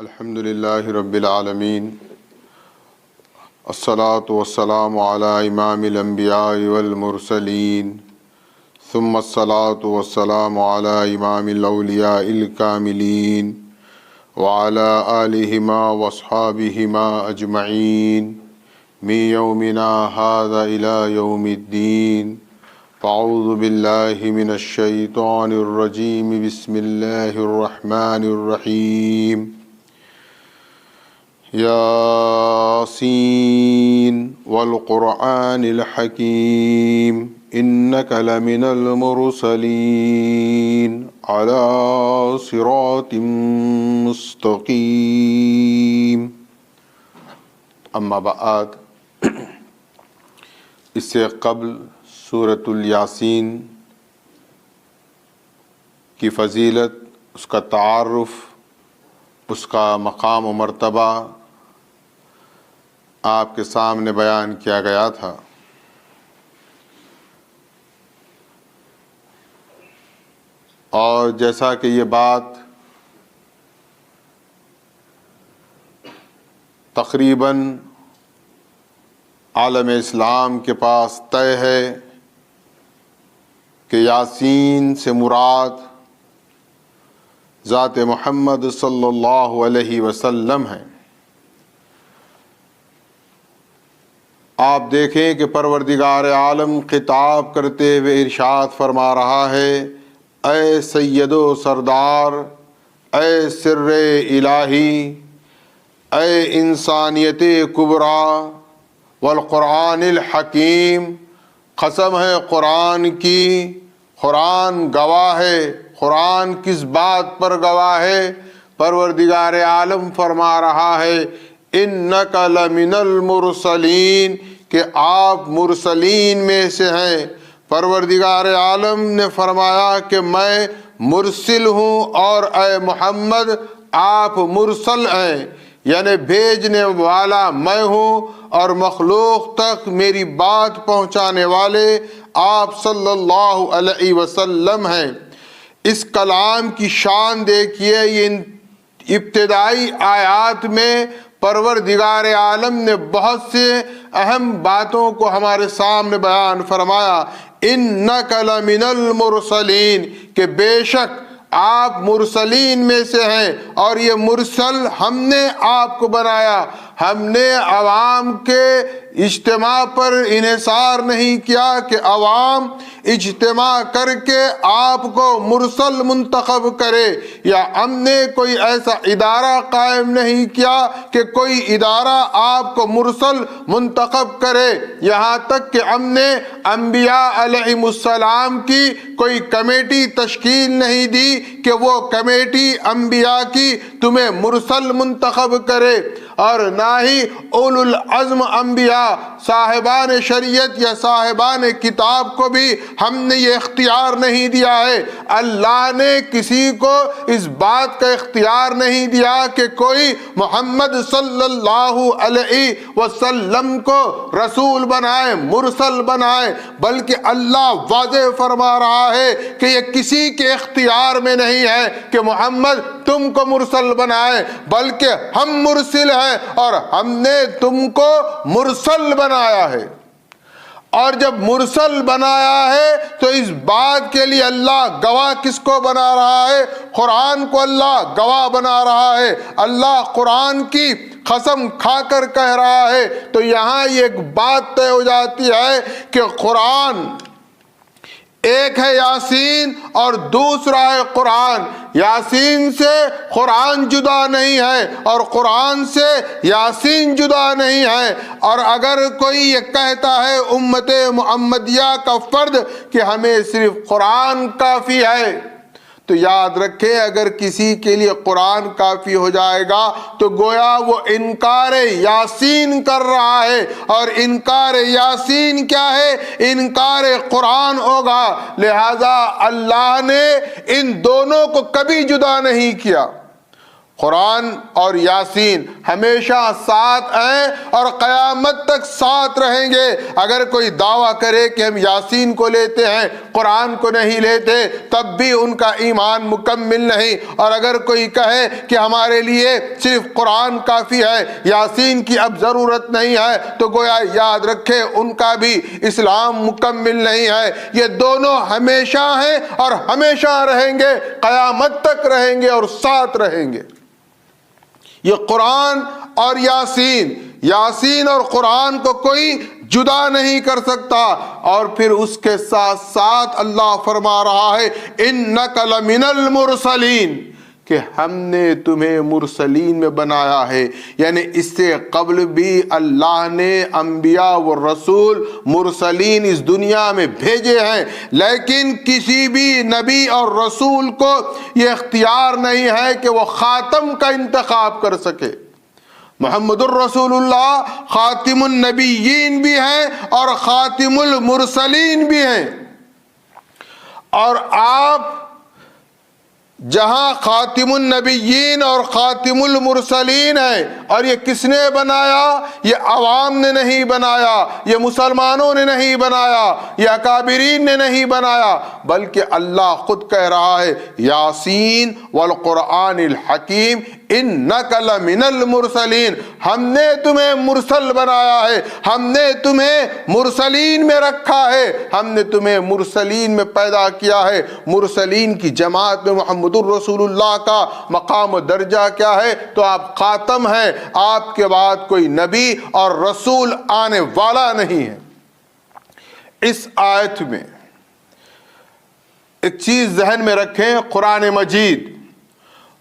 الحمد للہ رب العالمین الصلاة والسلام علی امام الانبیاء والمرسلین ثم الصلاة والسلام علی امام الاولیاء الکاملین وعلی آلہما واصحابہما اجمعین من یومنا ھذا الی یوم الدین فاعوذ باللہ من الشیطان الرجیم بسم اللہ الرحمن الرحیم یاسین والقرآن الحکیم انک لمن المرسلین علی صراط مستقیم۔ اما بعد، اس سے قبل سورۃ الیاسین کی فضیلت، اس کا تعارف، اس کا مقام و مرتبہ آپ کے سامنے بیان کیا گیا تھا۔ اور جیسا کہ یہ بات تقریباً عالم اسلام کے پاس طے ہے کہ یاسین سے مراد ذات محمد صلی اللہ علیہ وسلم ہے۔ آپ دیکھیں کہ پروردگار عالم خطاب کرتے ہوئے ارشاد فرما رہا ہے، اے سید و سردار، اے سر الہی، اے انسانیت کبریٰ، والقرآن الحکیم، قسم ہے قرآن کی، قرآن گواہ ہے۔ قرآن کس بات پر گواہ ہے؟ پروردگار عالم فرما رہا ہے انک لمن المرسلین، کہ آپ مرسلین میں سے ہیں۔ پروردگار عالم نے فرمایا کہ میں مرسل ہوں اور اے محمد آپ مرسل ہیں، یعنی بھیجنے والا میں ہوں اور مخلوق تک میری بات پہنچانے والے آپ صلی اللہ علیہ وسلم ہیں۔ اس کلام کی شان دیکھیے، یہ ابتدائی آیات میں پروردگار عالم نے بہت سے اہم باتوں کو ہمارے سامنے بیان فرمایا۔ انک لمن المرسلین، کہ بے شک آپ مرسلین میں سے ہیں، اور یہ مرسل ہم نے آپ کو بنایا۔ ہم نے عوام کے اجتماع پر انحصار نہیں کیا کہ عوام اجتماع کر کے آپ کو مرسل منتخب کرے، یا ہم نے کوئی ایسا ادارہ قائم نہیں کیا کہ کوئی ادارہ آپ کو مرسل منتخب کرے۔ یہاں تک کہ ہم نے انبیاء علیہم السلام کی کوئی کمیٹی تشکیل نہیں دی کہ وہ کمیٹی انبیاء کی تمہیں مرسل منتخب کرے، اور نہ ہی اولو العزم انبیاء صاحبان شریعت یا صاحبان کتاب کو بھی ہم نے یہ اختیار نہیں دیا ہے۔ اللہ نے کسی کو اس بات کا اختیار نہیں دیا کہ کوئی محمد صلی اللہ علیہ وسلم کو رسول بنائے، مرسل بنائے، بلکہ اللہ واضح فرما رہا ہے کہ یہ کسی کے اختیار میں نہیں ہے کہ محمد تم کو مرسل بنائے، بلکہ ہم مرسل ہیں اور ہم نے تم کو مرسل بنایا ہے۔ اور جب مرسل بنایا ہے تو اس بات کے لیے اللہ گواہ کس کو بنا رہا ہے؟ قرآن کو اللہ گواہ بنا رہا ہے۔ اللہ قرآن کی قسم کھا کر کہہ رہا ہے، تو یہاں یہ ایک بات طے ہو جاتی ہے کہ قرآن ایک ہے یاسین اور دوسرا ہے قرآن۔ یاسین سے قرآن جدا نہیں ہے اور قرآن سے یاسین جدا نہیں ہے۔ اور اگر کوئی یہ کہتا ہے امت محمدیہ کا فرد کہ ہمیں صرف قرآن کافی ہے، تو یاد رکھیں اگر کسی کے لیے قرآن کافی ہو جائے گا تو گویا وہ انکار یاسین کر رہا ہے، اور انکار یاسین کیا ہے؟ انکار قرآن ہوگا۔ لہذا اللہ نے ان دونوں کو کبھی جدا نہیں کیا۔ قرآن اور یاسین ہمیشہ ساتھ ہیں اور قیامت تک ساتھ رہیں گے۔ اگر کوئی دعویٰ کرے کہ ہم یاسین کو لیتے ہیں قرآن کو نہیں لیتے، تب بھی ان کا ایمان مکمل نہیں۔ اور اگر کوئی کہے کہ ہمارے لیے صرف قرآن کافی ہے، یاسین کی اب ضرورت نہیں ہے، تو گویا یاد رکھے ان کا بھی اسلام مکمل نہیں ہے۔ یہ دونوں ہمیشہ ہیں اور ہمیشہ رہیں گے، قیامت تک رہیں گے اور ساتھ رہیں گے۔ یہ قرآن اور یاسین اور قرآن کو کوئی جدا نہیں کر سکتا۔ اور پھر اس کے ساتھ ساتھ اللہ فرما رہا ہے اِنَّكَ لَمِنَ الْمُرْسَلِينَ، کہ ہم نے تمہیں مرسلین میں بنایا ہے، یعنی اس سے قبل بھی اللہ نے انبیاء و رسول مرسلین اس دنیا میں بھیجے ہیں، لیکن کسی بھی نبی اور رسول کو یہ اختیار نہیں ہے کہ وہ خاتم کا انتخاب کر سکے۔ محمد الرسول اللہ خاتم النبیین بھی ہیں اور خاتم المرسلین بھی ہیں۔ اور آپ جہاں خاتم النبیین اور خاتم المرسلین ہیں، اور یہ کس نے بنایا؟ یہ عوام نے نہیں بنایا، یہ مسلمانوں نے نہیں بنایا، یہ اکابرین نے نہیں بنایا، بلکہ اللہ خود کہہ رہا ہے یاسین والقرآن الحکیم اِنَّكَ لَمِنَ الْمُرْسَلِينَ، ہم نے تمہیں مرسل بنایا ہے، ہم نے تمہیں مرسلین میں رکھا ہے، ہم نے تمہیں مرسلین میں پیدا کیا ہے۔ مرسلین کی جماعت میں محمد الرسول اللہ کا مقام و درجہ کیا ہے؟ تو آپ خاتم ہیں، آپ کے بعد کوئی نبی اور رسول آنے والا نہیں ہے۔ اس آیت میں ایک چیز ذہن میں رکھیں، قرآن مجید،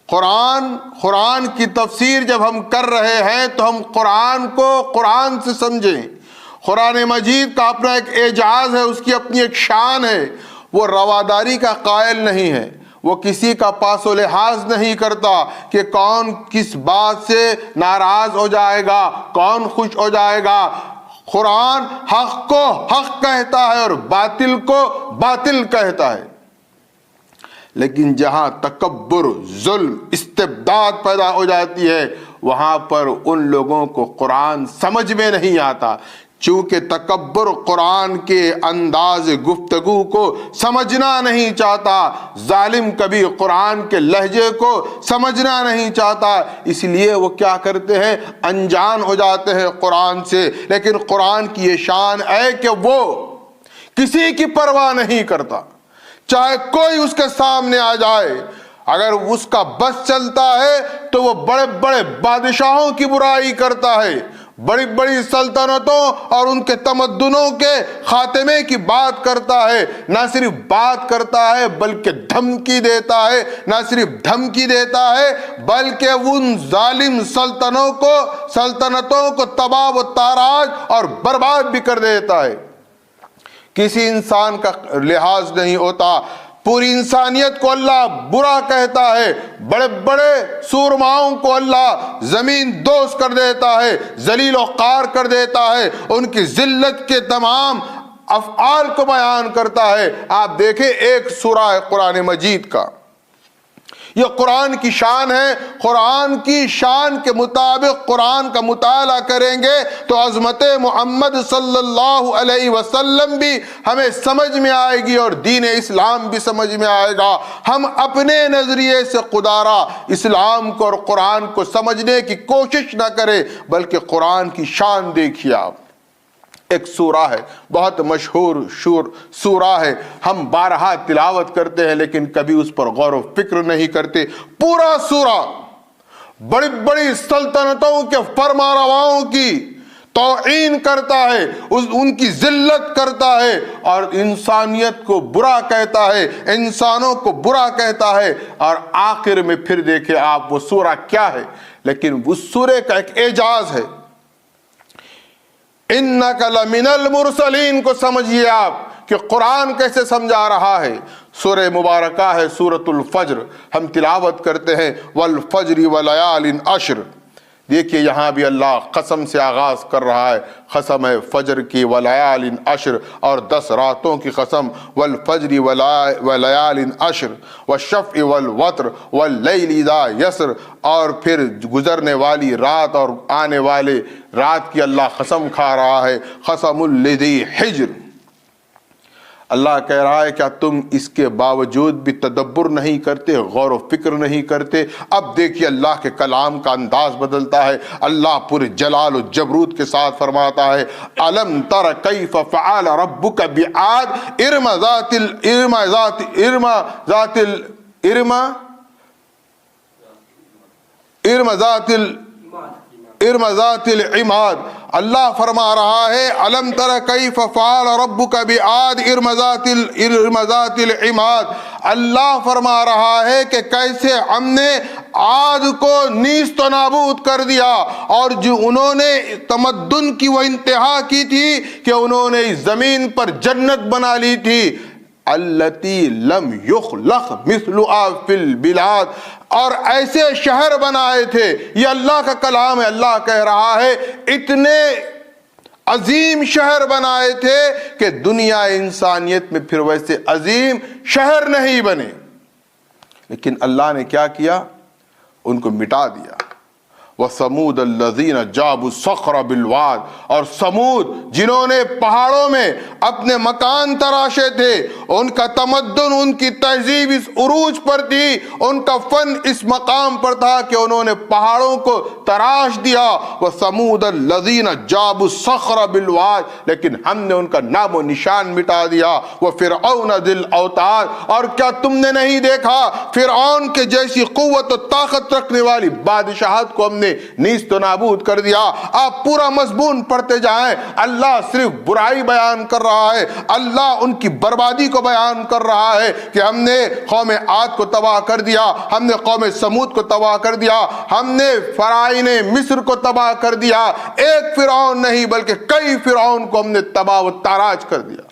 قرآن کی تفسیر جب ہم کر رہے ہیں تو ہم قرآن کو قرآن سے سمجھیں۔ قرآن مجید کا اپنا ایک اعجاز ہے، اس کی اپنی ایک شان ہے۔ وہ رواداری کا قائل نہیں ہے، وہ کسی کا پاس و لحاظ نہیں کرتا کہ کون کس بات سے ناراض ہو جائے گا، کون خوش ہو جائے گا۔ قرآن حق کو حق کہتا ہے اور باطل کو باطل کہتا ہے۔ لیکن جہاں تکبر، ظلم، استبداد پیدا ہو جاتی ہے، وہاں پر ان لوگوں کو قرآن سمجھ میں نہیں آتا، چونکہ تکبر قرآن کے انداز گفتگو کو سمجھنا نہیں چاہتا، ظالم کبھی قرآن کے لہجے کو سمجھنا نہیں چاہتا، اس لیے وہ کیا کرتے ہیں؟ انجان ہو جاتے ہیں قرآن سے۔ لیکن قرآن کی یہ شان ہے کہ وہ کسی کی پرواہ نہیں کرتا، چاہے کوئی اس کے سامنے آ جائے۔ اگر اس کا بس چلتا ہے تو وہ بڑے بڑے بادشاہوں کی برائی کرتا ہے، بڑی بڑی سلطنتوں اور ان کے تمدنوں کے خاتمے کی بات کرتا ہے۔ نہ صرف بات کرتا ہے بلکہ دھمکی دیتا ہے، نہ صرف دھمکی دیتا ہے بلکہ ان ظالم سلطنتوں کو تباہ و تاراج اور برباد بھی کر دیتا ہے۔ کسی انسان کا لحاظ نہیں ہوتا، پوری انسانیت کو اللہ برا کہتا ہے، بڑے بڑے سورماؤں کو اللہ زمین دوز کر دیتا ہے، ذلیل و خوار کر دیتا ہے، ان کی ذلت کے تمام افعال کو بیان کرتا ہے۔ آپ دیکھیں ایک سورہ ہے قرآن مجید کا، یہ قرآن کی شان ہے۔ قرآن کی شان کے مطابق قرآن کا مطالعہ کریں گے تو عظمت محمد صلی اللہ علیہ وسلم بھی ہمیں سمجھ میں آئے گی اور دین اسلام بھی سمجھ میں آئے گا۔ ہم اپنے نظریے سے خدارا اسلام کو اور قرآن کو سمجھنے کی کوشش نہ کریں، بلکہ قرآن کی شان دیکھیے۔ آپ ایک سورہ ہے، بہت مشہور سورہ ہے، ہم بارہا تلاوت کرتے ہیں لیکن کبھی اس پر غور و فکر نہیں کرتے۔ پورا سورہ بڑی بڑی سلطنتوں کے فرما رواؤں کی توہین کرتا ہے، ان کی ذلت کرتا ہے اور انسانیت کو برا کہتا ہے، انسانوں کو برا کہتا ہے، اور آخر میں پھر دیکھیں آپ وہ سورہ کیا ہے۔ لیکن اس سورے کا ایک اعجاز ہے، اِنَّكَ لَمِنَ الْمُرْسَلِينَ کو سمجھیے آپ کہ قرآن کیسے سمجھا رہا ہے۔ سورہ مبارکہ ہے سورۃ الفجر، ہم تلاوت کرتے ہیں وَالْفَجْرِ وَلَيَالٍ عَشْرٍ۔ دیکھیے یہاں بھی اللہ قسم سے آغاز کر رہا ہے، قسم ہے فجر کی، ولیال عشر، اور 10 راتوں کی قسم، والفجر ولیال عشر، والشفع والوتر واللیل اذا یسر، اور پھر گزرنے والی رات اور آنے والے رات کی اللہ قسم کھا رہا ہے، قسم الذی حجر۔ اللہ کہہ رہا ہے کیا تم اس کے باوجود بھی تدبر نہیں کرتے، غور و فکر نہیں کرتے؟ اب دیکھیے اللہ کے کلام کا انداز بدلتا ہے، اللہ پورے جلال و جبروت کے ساتھ فرماتا ہے، الم تر کیف فعل ربک بعاد ارم ذات العماد۔ اللہ فرما رہا ہے الم تر کیف فعل ربک بعاد ارم ذات العماد۔ اللہ فرما رہا ہے کہ کیسے ہم نے عاد کو نیست و نابود کر دیا، اور جو انہوں نے تمدن کی وہ انتہا کی تھی کہ انہوں نے اس زمین پر جنت بنا لی تھی، التی لم یخلق مثلها فی البلاد، اور ایسے شہر بنائے تھے۔ یہ اللہ کا کلام ہے، اللہ کہہ رہا ہے اتنے عظیم شہر بنائے تھے کہ دنیا انسانیت میں پھر ویسے عظیم شہر نہیں بنے، لیکن اللہ نے کیا کیا؟ ان کو مٹا دیا۔ وَثَمُودَ الَّذِينَ جَابُوا الصَّخْرَ بِالْوَادِ، اور سمود جنہوں نے پہاڑوں میں اپنے مکان تراشے تھے، ان کا تمدن، ان کی تہذیب اس عروج پر تھی، ان کا فن اس مقام پر تھا کہ انہوں نے پہاڑوں کو تراش دیا۔ وَثَمُودَ الَّذِينَ جَابُوا الصَّخْرَ بِالْوَادِ، لیکن ہم نے ان کا نام و نشان مٹا دیا۔ وَفِرْعَوْنَ ذِي الْأَوْتَادِ، اور کیا تم نے نہیں دیکھا فرعون کے جیسی قوت و طاقت رکھنے والی بادشاہت کو ہم نے نیست و نابود کر دیا۔ آپ پورا مضمون پڑھتے جائیں، اللہ صرف برائی بیان کر رہا ہے، اللہ ان کی بربادی کو بیان کر رہا ہے کہ ہم نے قوم عاد کو تباہ کر دیا، ہم نے قوم سمود کو تباہ کر دیا، ہم نے فرعون مصر کو تباہ کر دیا۔ ایک فرعون نہیں بلکہ کئی فرعون کو ہم نے تباہ و تاراج کر دیا۔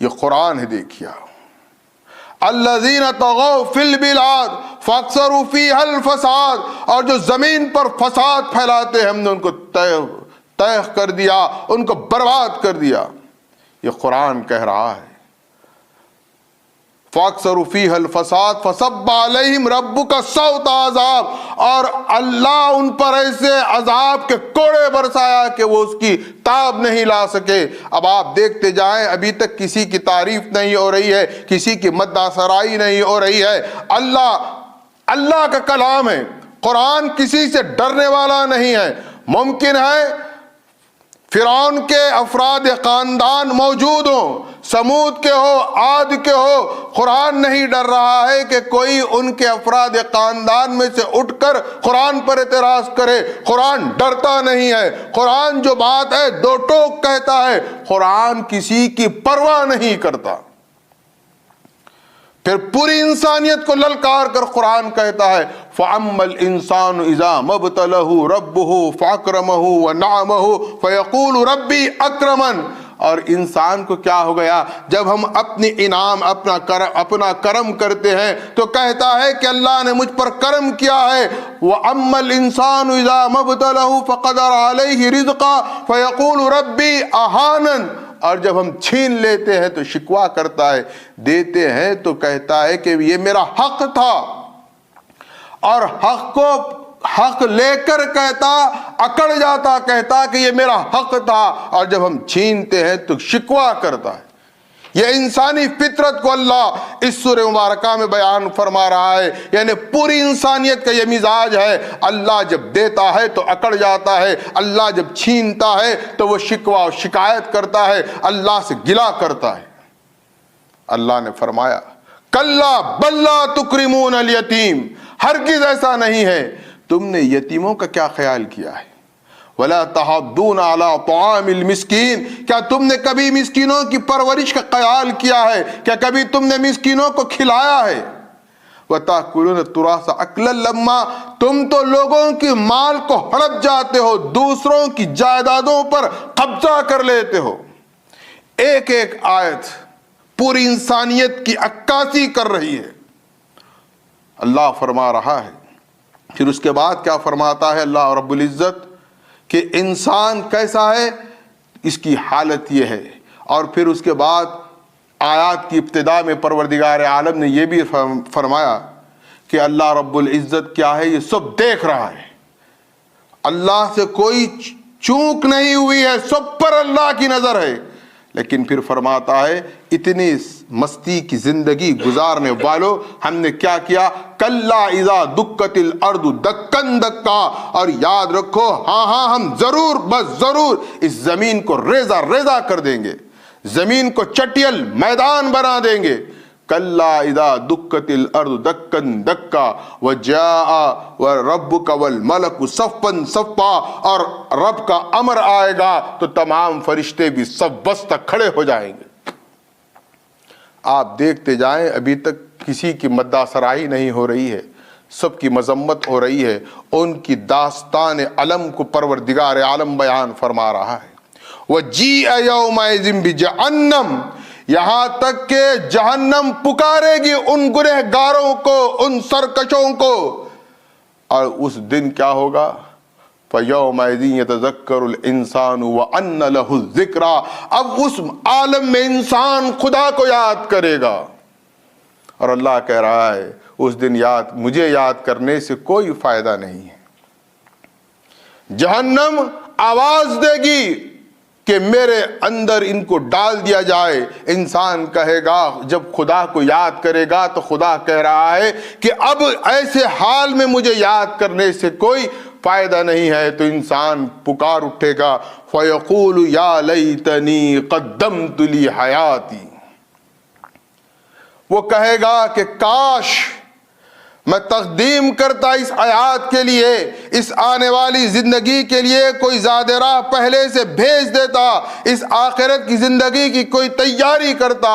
یہ قرآن ہے، دیکھیا الذین طغوا فی البلاد فاکثروا فیہا الفساد، اور جو زمین پر فساد پھیلاتے ہیں ہم نے ان کو تیہ کر دیا، ان کو برباد کر دیا۔ یہ قرآن کہہ رہا ہے فاکثروا فیہا الفساد فصب علیہم ربک سوط عذاب، اور اللہ ان پر ایسے عذاب کے کوڑے برسایا کہ وہ اس کی تاب نہیں لا سکے۔ اب آپ دیکھتے جائیں، ابھی تک کسی کی تعریف نہیں ہو رہی ہے، کسی کی مدح سرائی نہیں ہو رہی ہے۔ اللہ کا کلام ہے، قرآن کسی سے ڈرنے والا نہیں ہے۔ ممکن ہے فرعون کے افراد خاندان موجود ہوں، سمود کے ہو، عاد کے ہو، قرآن نہیں ڈر رہا ہے کہ کوئی ان کے افراد خاندان میں سے اٹھ کر قرآن پر اعتراض کرے۔ قرآن ڈرتا نہیں ہے، قرآن جو بات ہے دو ٹوک کہتا ہے، قرآن کسی کی پرواہ نہیں کرتا۔ پھر پوری انسانیت کو للکار کر قرآن کہتا ہے فَأَمَّا الْإِنسَانُ إِذَا مَا ابْتَلَاهُ رَبُّهُ فَأَكْرَمَهُ وَنَعَمَهُ فَيَقُولُ رَبِّي أَكْرَمَنِ، اور انسان کو کیا ہو گیا؟ جب ہم اپنی انعام، اپنا کرم کرتے ہیں تو کہتا ہے کہ اللہ نے مجھ پر کرم کیا ہے۔ وَأَمَّا الْإِنسَانُ إِذَا مَا ابْتَلَاهُ فَقَدَرَ عَلَيْهِ رِزْقَهُ فَيَقُولُ رَبِّي أَهَانَنِ، اور جب ہم چھین لیتے ہیں تو شکوہ کرتا ہے، دیتے ہیں تو کہتا ہے کہ یہ میرا حق تھا، اور حق لے کر کہتا، اکڑ جاتا، کہتا کہ یہ میرا حق تھا، اور جب ہم چھینتے ہیں تو شکوہ کرتا ہے۔ یہ انسانی فطرت کو اللہ اس سورہ مبارکہ میں بیان فرما رہا ہے، یعنی پوری انسانیت کا یہ مزاج ہے۔ اللہ جب دیتا ہے تو اکڑ جاتا ہے، اللہ جب چھینتا ہے تو وہ شکوہ و شکایت کرتا ہے، اللہ سے گلہ کرتا ہے۔ اللہ نے فرمایا کلا بل لا تکرمون الیتیم، ہرگز ایسا نہیں ہے، تم نے یتیموں کا کیا خیال کیا ہے؟ وَلَا تَحَضُّونَ عَلَىٰ طَعَامِ الْمِسْكِينِ، کیا تم نے کبھی مسکینوں کی پرورش کا خیال کیا ہے؟ کیا کبھی تم نے مسکینوں کو کھلایا ہے؟ وَتَأْكُلُونَ التُّرَاثَ أَكْلًا لَمًّا، تم تو لوگوں کی مال کو ہڑپ جاتے ہو، دوسروں کی جائیدادوں پر قبضہ کر لیتے ہو۔ ایک ایک آیت پوری انسانیت کی عکاسی کر رہی ہے۔ اللہ فرما رہا ہے پھر اس کے بعد کیا فرماتا ہے اللہ رب العزت کہ انسان کیسا ہے، اس کی حالت یہ ہے. اور پھر اس کے بعد آیات کی ابتدا میں پروردگار عالم نے یہ بھی فرمایا کہ اللہ رب العزت کیا ہے، یہ سب دیکھ رہا ہے. اللہ سے کوئی چوک نہیں ہوئی ہے، سب پر اللہ کی نظر ہے. لیکن پھر فرماتا ہے اتنی مستی کی زندگی گزارنے والوں، ہم نے کیا کیا، کلا اذا دکت الارض دکن دکا، اور یاد رکھو ہاں ہم ضرور بس ضرور اس زمین کو ریزہ ریزہ کر دیں گے، زمین کو چٹیل میدان بنا دیں گے. کلا اذا دکت الارض دکن دکا وجاء ربک والملک صفا صفا، اور رب کا امر آئے گا تو تمام فرشتے بھی صف بس تک کھڑے ہو جائیں گے. آپ دیکھتے جائیں ابھی تک کسی کی مدح سرائی نہیں ہو رہی ہے، سب کی مذمت ہو رہی ہے. ان کی داستان علم کو پروردگار عالم بیان فرما رہا ہے. وَجِيءَ يَوْمَئِذٍ بِجَهَنَّمَ، یہاں تک کہ جہنم پکارے گی ان گنہگاروں کو، ان سرکشوں کو. اور اس دن کیا ہوگا، فَيَوْمَئِذٍ يَتَذَكَّرُ الْإِنسَانُ وَأَنَّ لَهُ الذِّكْرَىٰ، اب اس عالم میں انسان خدا کو یاد کرے گا. اور اللہ کہہ رہا ہے اس دن مجھے یاد کرنے سے کوئی فائدہ نہیں ہے. جہنم آواز دے گی کہ میرے اندر ان کو ڈال دیا جائے. انسان کہے گا جب خدا کو یاد کرے گا تو خدا کہہ رہا ہے کہ اب ایسے حال میں مجھے یاد کرنے سے کوئی فائدہ نہیں ہے. تو انسان پکار اٹھے گا فَيَقُولُ يَا لَيْتَنِي قَدَّمْتُ لِي حَيَاتِي، وہ کہے گا کہ کاش میں تقدیم کرتا اس حیات کے لیے، اس آنے والی زندگی کے لیے کوئی زیادہ راہ پہلے سے بھیج دیتا، اس آخرت کی زندگی کی کوئی تیاری کرتا.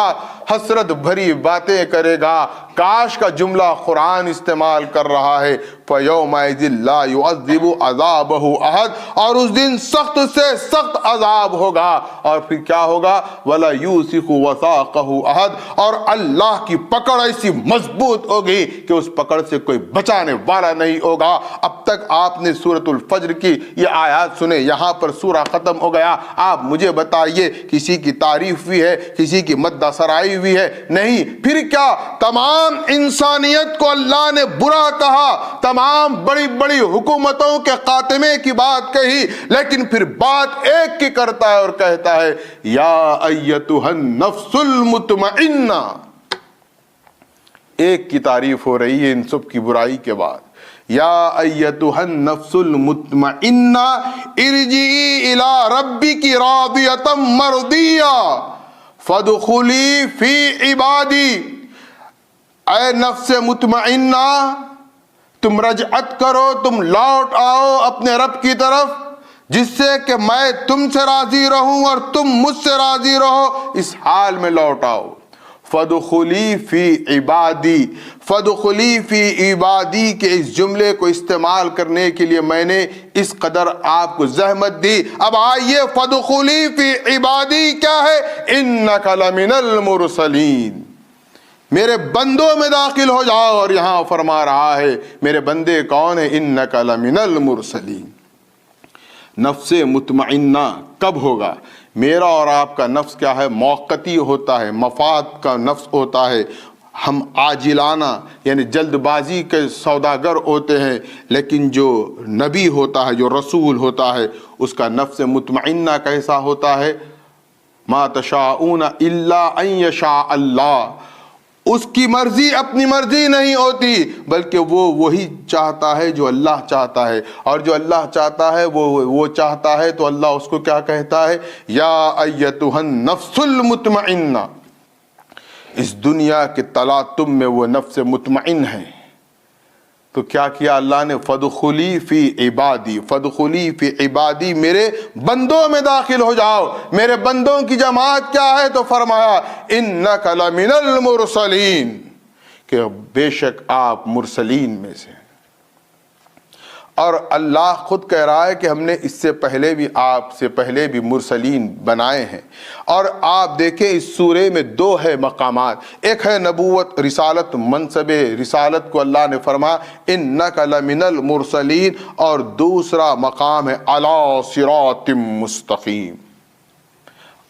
حسرت بھری باتیں کرے گا. کاش کا جملہ قرآن استعمال کر رہا ہے. فَيَوْمَئِذٍ لَا يُعَذِّبُ عَذَابَهُ أَحَدٌ، اور اس دن سخت سے سخت عذاب ہوگا. اور پھر کیا ہوگا، وَلَا يُوثِقُ وَثَاقَهُ أَحَدٌ، اور اللہ کی پکڑ ایسی مضبوط ہوگی کہ اس پکڑ سے کوئی بچانے والا نہیں ہوگا. اب تک آپ نے سورۃ الفجر کی یہ آیات سنے، یہاں پر سورہ ختم ہو گیا. آپ مجھے بتائیے کسی کی تعریف بھی ہے، کسی کی مدح سرائی بھی ہے؟ نہیں. پھر کیا، تمام انسانیت کو اللہ نے برا کہا، تمام بڑی بڑی حکومتوں کے خاتمے کی بات کہی، لیکن پھر بات ایک کی کرتا ہے اور کہتا ہے یا ایتھا النفس المطمئنہ. ایک کی تعریف ہو رہی ہے ان سب کی برائی کے بعد. یا ایتھا النفس المطمئنہ ارجعی الی ربک راضیۃ مرضیہ فادخلی فی عبادی. اے نفس مطمئنہ، تم رجعت کرو، تم لوٹ آؤ اپنے رب کی طرف، جس سے کہ میں تم سے راضی رہوں اور تم مجھ سے راضی رہو. اس حال میں لوٹ آؤ. فَادْخُلِي فِي عِبَادِي، فَادْخُلِي فِي عِبَادِي کے اس جملے کو استعمال کرنے کے لیے میں نے اس قدر آپ کو زحمت دی. اب آئیے فَادْخُلِي فِي عِبَادِي کیا ہے، إِنَّكَ لَمِنَ الْمُرْسَلِينَ، میرے بندوں میں داخل ہو جاؤ. اور یہاں فرما رہا ہے میرے بندے کون ہیں، إِنَّكَ لَمِنَ الْمُرْسَلِينَ. نفس مطمئنہ کب ہوگا؟ میرا اور آپ کا نفس کیا ہے، موقتی ہوتا ہے، مفاد کا نفس ہوتا ہے. ہم عاجلانہ یعنی جلد بازی کے سوداگر ہوتے ہیں. لیکن جو نبی ہوتا ہے، جو رسول ہوتا ہے، اس کا نفس مطمئنہ کیسا ہوتا ہے، ما تشاءون الا ان یشاء اللہ، اس کی مرضی اپنی مرضی نہیں ہوتی، بلکہ وہ وہی چاہتا ہے جو اللہ چاہتا ہے. اور جو اللہ چاہتا ہے وہ چاہتا ہے تو اللہ اس کو کیا کہتا ہے، یا ایتھا النفس المطمئنہ. اس دنیا کے تلاطم میں وہ نفس مطمئن ہے. تو کیا کیا اللہ نے، فَادْخُلِي فِي عِبَادِي، فَادْخُلِي فِي عِبَادِي، میرے بندوں میں داخل ہو جاؤ. میرے بندوں کی جماعت کیا ہے، تو فرمایا إِنَّكَ لَمِنَ الْمُرْسَلِينَ، کہ بے شک آپ مرسلین میں سے. اور اللہ خود کہہ رہا ہے کہ ہم نے اس سے پہلے بھی آپ سے پہلے بھی مرسلین بنائے ہیں. اور آپ دیکھیں اس سورے میں دو ہے مقامات، ایک ہے نبوت رسالت، منصب رسالت کو اللہ نے فرمایا انک لمن المرسلین، اور دوسرا مقام ہے علی صراط مستقیم.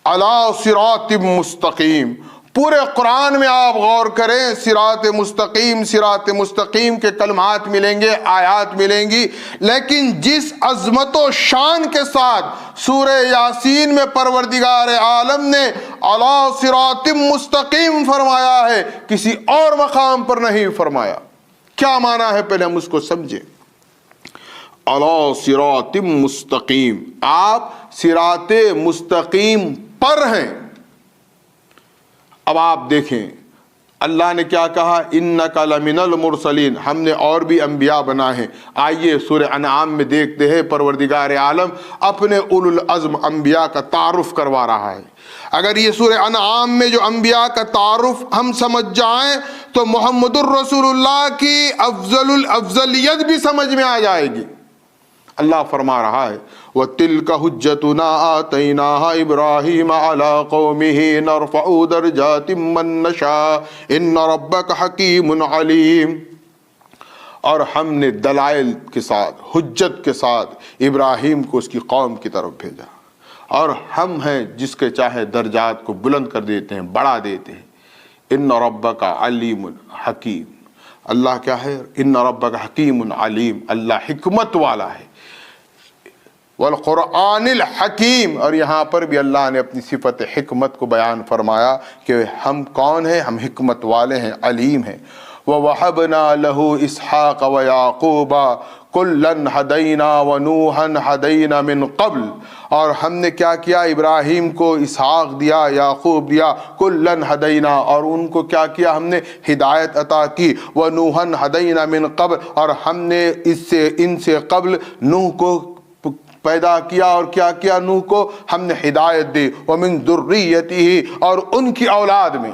علی صراط مستقیم. پورے قرآن میں آپ غور کریں، صراط مستقیم صراط مستقیم کے کلمات ملیں گے، آیات ملیں گی، لیکن جس عظمت و شان کے ساتھ سورہ یاسین میں پروردگار عالم نے علی صراط مستقیم فرمایا ہے، کسی اور مقام پر نہیں فرمایا. کیا معنی ہے پہلے ہم اس کو سمجھیں. علی صراط مستقیم، آپ صراط مستقیم پر ہیں. اب آپ دیکھیں اللہ نے کیا کہا، انک لمن المرسلین، ہم نے اور بھی انبیاء بنائے ہیں. آئیے سورہ انعام میں دیکھتے ہیں پروردگار عالم اپنے اولو العزم انبیاء کا تعارف کروا رہا ہے. اگر یہ سورہ انعام میں جو انبیاء کا تعارف ہم سمجھ جائیں تو محمد الرسول اللہ کی افضل الافضلیت بھی سمجھ میں آ جائے گی. اللہ فرما رہا ہے وَتِلْكَ حُجَّتُنَا آتَيْنَاهَا إِبْرَاهِيمَ عَلَىٰ قَوْمِهِ نَرْفَعُ دَرَجَاتٍ مَّن نَّشَاءُ إِنَّ رَبَّكَ حَكِيمٌ عَلِيمٌ. اور ہم نے دلائل کے ساتھ، حجت کے ساتھ ابراہیم کو اس کی قوم کی طرف بھیجا، اور ہم ہیں جس کے چاہے درجات کو بلند کر دیتے ہیں، بڑھا دیتے ہیں. إِنَّ رَبَّكَ عَلِيمٌ حَكِيمٌ. اللہ کیا ہے؟ إِنَّ رَبَّكَ حَكِيمٌ عَلِيمٌ. اللہ حکمت والا ہے. والقرآن الحکیم، اور یہاں پر بھی اللہ نے اپنی صفت حکمت کو بیان فرمایا کہ ہم کون ہیں؟ ہم حکمت والے ہیں، علیم ہیں. وَوَهَبْنَا لَهُ إِسْحَاقَ وَيَعْقُوبَ كُلًّا هَدَيْنَا وَنُوحًا هَدَيْنَا مِن قَبْلُ. اور ہم نے کیا کیا؟ ابراہیم کو اسحاق دیا، یعقوب دیا، کلن ہدینا، اور ان کو کیا کیا؟ ہم نے ہدایت عطا کی. وَنُوحًا هَدَيْنَا مِن قَبْلُ، اور ہم نے ان سے قبل نوح کو پیدا کیا، اور کیا کیا؟ نوح کو ہم نے ہدایت دی. وَمِن ذُرِّيَّتِهِ، اور ان کی اولاد میں.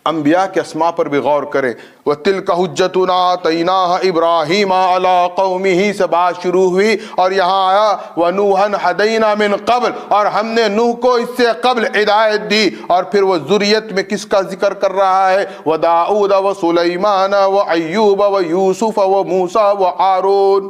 انبیاء کے اسماء پر بھی غور کریں. وَتِلْكَ حُجَّتُنَا آتَيْنَاهَا إِبْرَاهِيمَ عَلَىٰ قَوْمِهِ سے بات شروع ہوئی، اور یہاں آیا وَنُوحًا هَدَيْنَا مِن قَبْلُ، اور ہم نے نوح کو اس سے قبل ہدایت دی. اور پھر وہ ذریت میں کس کا ذکر کر رہا ہے؟ وَدَاؤُدَ وَسُلَيْمَانَ وَأَيُّوبَ وَيُوسُفَ وَمُوسَىٰ وَهَارُونَ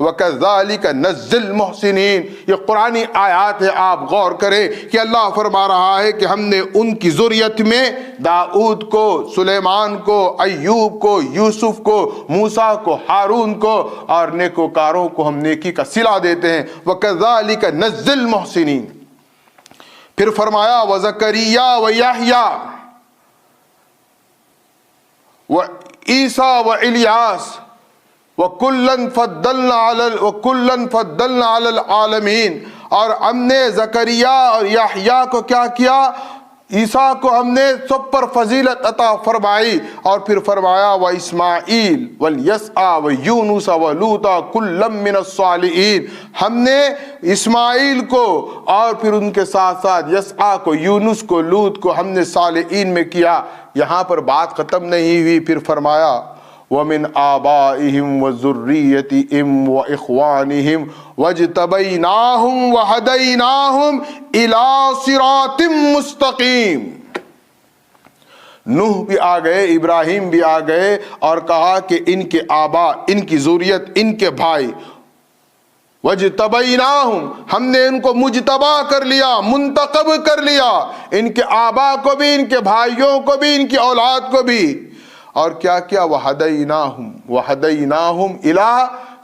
وَكَذَلِكَ نَجْزِي الْمُحْسِنِينَ. یہ قرآنی آیات ہے، آپ غور کریں کہ اللہ فرما رہا ہے کہ ہم نے ان کی ذریت میں داؤد کو، سلیمان کو، ایوب کو، یوسف کو، موسیٰ کو، ہارون کو، اور نیکوکاروں کو ہم نیکی کا صلہ دیتے ہیں. وَكَذَلِكَ نَجْزِي الْمُحْسِنِينَ. پھر فرمایا وَزَكَرِيَّا وَيَحْيَا وَعِيسَىٰ وَإِلْيَاسَ وَكُلًّا فَضَّلْنَا عَلَى الْعَالَمِينَ. اور ہم نے زکریا اور یحییٰ کو کیا کیا؟ عیسیٰ کو ہم نے سب پر فضیلت عطا فرمائی. اور پھر فرمایا وَإِسْمَاعِيلَ وَالْيَسْعَ وَيُونُسَ وَلُوطًا كُلًّا مِّنَ الصَّالِحِينَ. ہم نے اسماعیل کو اور پھر ان کے ساتھ ساتھ یسعا کو، یونس کو، لوط کو ہم نے صالحین میں کیا. یہاں پر بات ختم نہیں ہوئی، پھر فرمایا وَمِنْ آبَائِهِمْ وَذُرِّيَّتِهِمْ وَإِخْوَانِهِمْ وَاجْتَبَيْنَاهُمْ وَهَدَيْنَاهُمْ إِلَىٰ صِرَاطٍ مُّسْتَقِيمٍ. نوح بھی آ گئے، ابراہیم بھی آ گئے، اور کہا کہ ان کے آبا، ان کی ذریت، ان کے بھائی، وَاجْتَبَيْنَاهُمْ، ہم نے ان کو مجتبا کر لیا، منتخب کر لیا، ان کے آبا کو بھی، ان کے بھائیوں کو بھی، ان کی اولاد کو بھی. اور کیا کیا؟ وَهَدَيْنَاهُمْ إِلَىٰ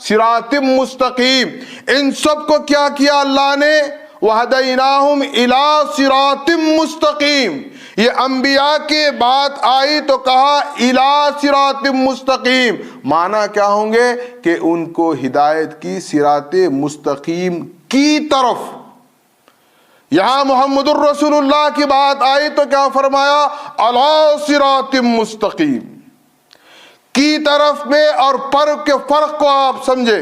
صِرَاطٍ مُّسْتَقِيمٍ. ان سب کو کیا کیا اللہ نے؟ وَهَدَيْنَاهُمْ إِلَىٰ صِرَاطٍ مُّسْتَقِيمٍ. یہ انبیاء کی بات آئی تو کہا إِلَىٰ صِرَاطٍ مُّسْتَقِيمٍ. معنی کیا ہوں گے؟ کہ ان کو ہدایت کی صراط مستقیم کی طرف. یہاں محمد الرسول اللہ کی بات آئی تو کیا فرمایا؟ علی صراط مستقیم کی طرف میں. اور پر کے فرق کو آپ سمجھے.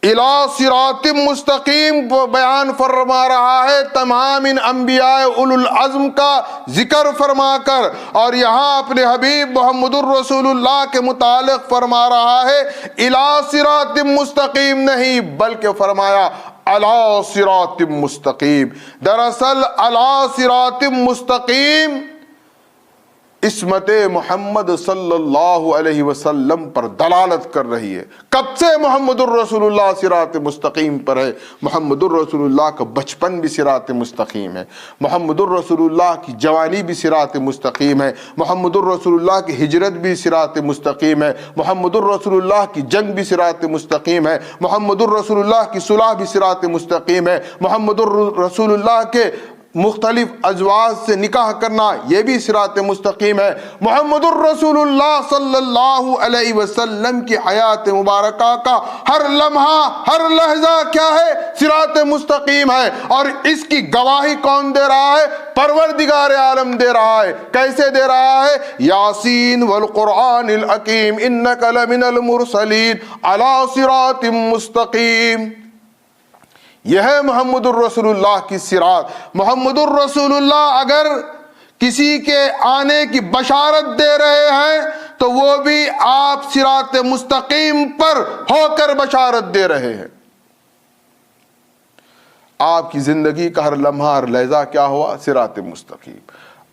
الی صراط مستقیم کو بیان فرما رہا ہے تمام ان انبیاء اولو العزم کا ذکر فرما کر، اور یہاں اپنے حبیب محمد الرسول اللہ کے متعلق فرما رہا ہے الی صراط مستقیم نہیں، بلکہ فرمایا علی صراط مستقیم۔ دراصل علی صراط مستقیم اسمت محمد صلی اللہ علیہ وسلم پر دلالت کر رہی ہے۔ کب سے محمد الرسول اللہ صراط مستقیم پر ہے؟ محمد الرسول اللہ کا بچپن بھی صراط مستقیم ہے، محمد الرسول اللہ کی جوانی بھی صراط مستقیم ہے، محمد الرسول اللہ کی ہجرت بھی صراط مستقیم ہے، محمد الرسول اللہ کی جنگ بھی صراط مستقیم ہے، محمد الرسول اللہ کی صلح بھی صراط مستقیم ہے، محمد الرسول اللہ کے مختلف ازواج سے نکاح کرنا یہ بھی صراط مستقیم ہے۔ محمد الرسول اللہ صلی اللہ علیہ وسلم کی حیات مبارکہ کا ہر لمحہ ہر لحظہ کیا ہے؟ صراط مستقیم ہے، اور اس کی گواہی کون دے رہا ہے؟ پروردگار عالم دے رہا ہے۔ کیسے دے رہا ہے؟ یاسین والقرآن الحکیم انک لمن المرسلین علی صراط مستقیم۔ یہ ہے محمد الرسول اللہ کی صراط۔ محمد الرسول اللہ اگر کسی کے آنے کی بشارت دے رہے ہیں تو وہ بھی آپ صراط مستقیم پر ہو کر بشارت دے رہے ہیں۔ آپ کی زندگی کا ہر لمحہ ہر لحظہ کیا ہوا؟ صراط مستقیم۔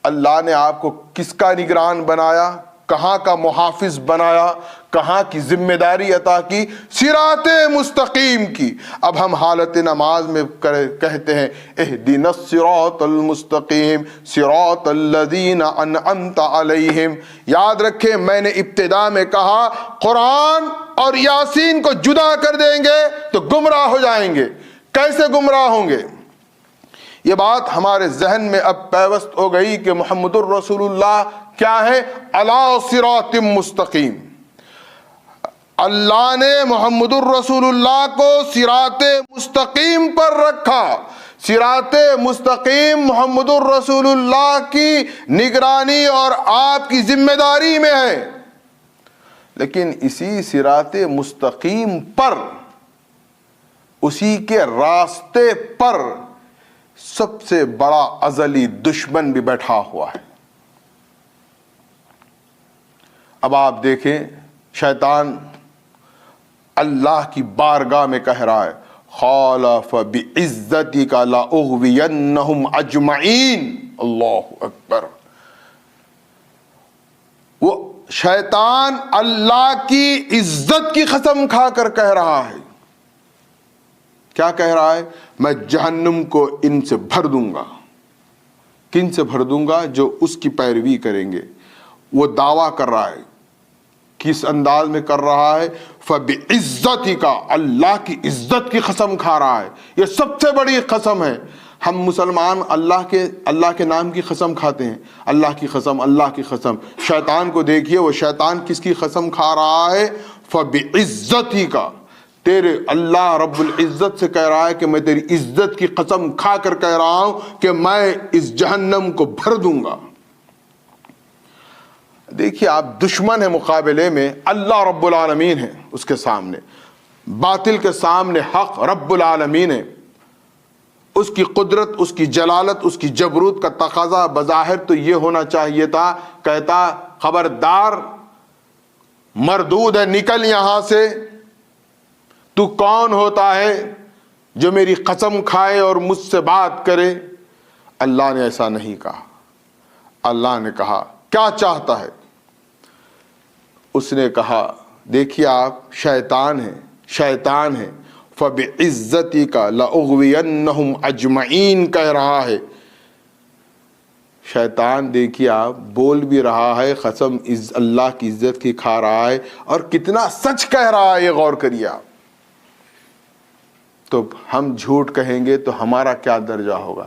اللہ نے آپ کو کس کا نگران بنایا؟ کہاں کا محافظ بنایا؟ کہاں کی ذمہ داری عطا کی؟ صراط مستقیم کی۔ اب ہم حالت نماز میں کہتے ہیں اہدنا الصراط المستقیم صراط الذین انعمت علیہم۔ یاد رکھیں میں نے ابتدا میں کہا قرآن اور یاسین کو جدا کر دیں گے تو گمراہ ہو جائیں گے۔ کیسے گمراہ ہوں گے؟ یہ بات ہمارے ذہن میں اب پیوست ہو گئی کہ محمد الرسول اللہ کیا ہے؟ علی صراط مستقیم۔ اللہ نے محمد الرسول اللہ کو صراط مستقیم پر رکھا۔ صراط مستقیم محمد الرسول اللہ کی نگرانی اور آپ کی ذمہ داری میں ہے، لیکن اسی صراط مستقیم پر، اسی کے راستے پر سب سے بڑا ازلی دشمن بھی بیٹھا ہوا ہے۔ اب آپ دیکھیں شیطان اللہ کی بارگاہ میں کہہ رہا ہے خالف بعزتک لاغوینہم اجمعین۔ اللہ اکبر۔ وہ شیطان اللہ کی عزت کی قسم کھا کر کہہ رہا ہے، کیا کہہ رہا ہے؟ میں جہنم کو ان سے بھر دوں گا۔ کن سے بھر دوں گا؟ جو اس کی پیروی کریں گے۔ وہ دعویٰ کر رہا ہے، کس انداز میں کر رہا ہے؟ فبعزتک، اللہ کی عزت کی قسم کھا رہا ہے۔ یہ سب سے بڑی قسم ہے۔ ہم مسلمان اللہ کے نام کی قسم کھاتے ہیں، اللہ کی قسم، اللہ کی قسم۔ شیطان کو دیکھیے، وہ شیطان کس کی قسم کھا رہا ہے؟ فبعزتک، تیرے اللہ رب العزت سے کہہ رہا ہے کہ میں تیری عزت کی قسم کھا کر کہہ رہا ہوں کہ میں اس جہنم کو بھر دوں گا۔ دیکھیے آپ، دشمن ہے مقابلے میں اللہ رب العالمین ہے، اس کے سامنے باطل کے سامنے حق رب العالمین ہے۔ اس کی قدرت، اس کی جلالت، اس کی جبروت کا تقاضا بظاہر تو یہ ہونا چاہیے تھا، کہتا خبردار مردود ہے، نکل یہاں سے، تو کون ہوتا ہے جو میری قسم کھائے اور مجھ سے بات کرے؟ اللہ نے ایسا نہیں کہا۔ اللہ نے کہا کیا چاہتا ہے؟ اس نے کہا دیکھیے آپ، شیطان ہے، فبعزتک لاغوینہم اجمعین کہہ رہا ہے۔ شیطان دیکھیے آپ بول بھی رہا ہے، قسم اللہ کی عزت کی کھا رہا ہے، اور کتنا سچ کہہ رہا ہے، یہ غور کریے آپ۔ تو ہم جھوٹ کہیں گے تو ہمارا کیا درجہ ہوگا؟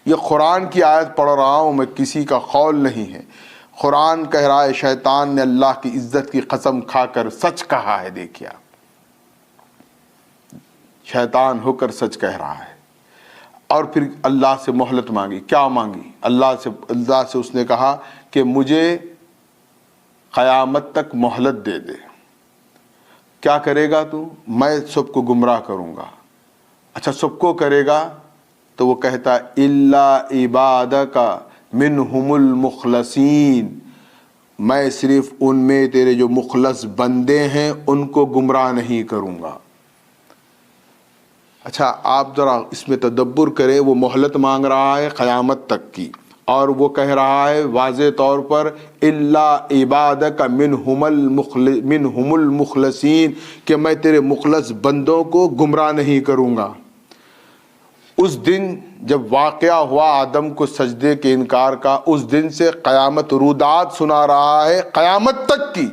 یہ قرآن کی آیت پڑھ رہا ہوں میں، کسی کا قول نہیں ہے۔ قرآن کہہ رہا ہے شیطان نے اللہ کی عزت کی قسم کھا کر سچ کہا ہے۔ دیکھیے آپ، شیطان ہو کر سچ کہہ رہا ہے، اور پھر اللہ سے مہلت مانگی۔ کیا مانگی؟ اللہ سے اس نے کہا کہ مجھے قیامت تک مہلت دے دے، کیا کرے گا تو؟ میں سب کو گمراہ کروں گا. اچھا سب کو کرے گا تو وہ کہتا ہے الا عبادک منہم المخلصین، میں صرف ان میں تیرے جو مخلص بندے ہیں ان کو گمراہ نہیں کروں گا. اچھا آپ ذرا اس میں تدبر کریں، وہ مہلت مانگ رہا ہے قیامت تک کی، اور وہ کہہ رہا ہے واضح طور پر الا عبادک منہم المخلصین، کہ میں تیرے مخلص بندوں کو گمراہ نہیں کروں گا. اس دن جب واقعہ ہوا آدم کو سجدے کے انکار کا، اس دن سے قیامت رودات سنا رہا ہے قیامت تک کی.